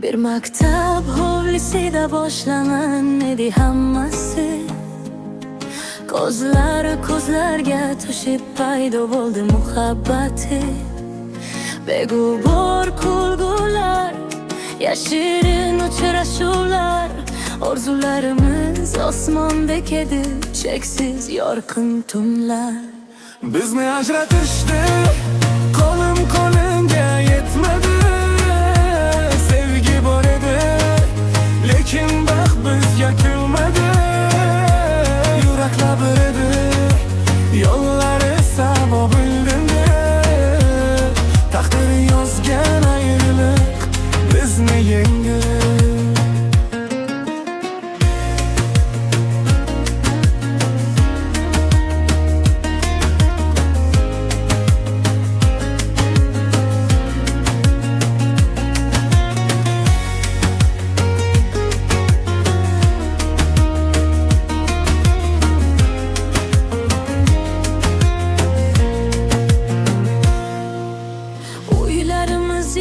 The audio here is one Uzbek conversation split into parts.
Bir maktab hovlisida boshlanan edi hammasi. Ko'zlarga to'shib paydo bo'ldi muhabbati. Beg'ubor kulgular, yashirin uchrashuvlar, orzularimiz osmondek edi, cheksiz yorqin tunlar. Bizni ajratishdi, qo'lim qo'limga yetmadi. Sevgi bor edi, lekin baxt bizga kulmadi. Yuraklar bir edi, yo'llar esa bo'ldindi. Taqdir yozgan ayriliq bizni yengdi.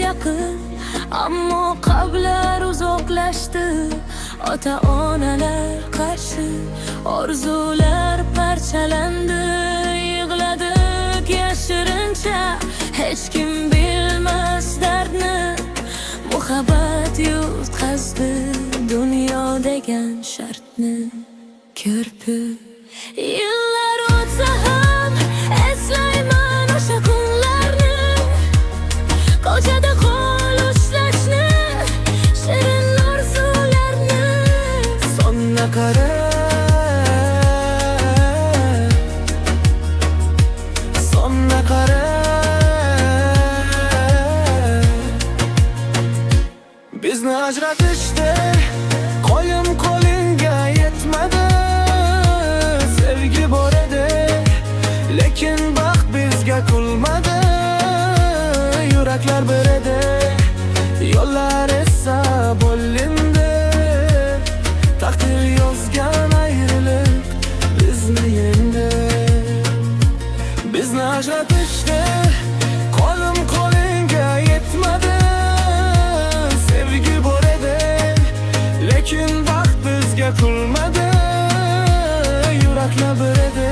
Yaqin, ammo qalblar uzoqlashdi. Ota-onalar qarshi, orzular parchalandi. Yig'ladik yashirincha, hech kim bilmas dardni. Muhabbat yutqazdi dunyo degan shartni. Ko'rib yillar o'tsa ham eslayman o'sha kunlarni. Ko'chada qo'l ushlashni, shirin orzularni. Sonna qara, sonna qara. Bizni ajratishdi, qo'lim qo'lingga yetmadi. Sevgi bor edi, lekin baxt bizga kulmadi. Yuraklar bir edi, yo'llar esa bo'lindi. Taqdir yozgan ayriliq bizni yengdi. Bizni ajratishdi, qo'lim qo'lingga yetmadi. Sevgi bor edi, lekin baxt bizga kulmadi. Yuraklar bir edi,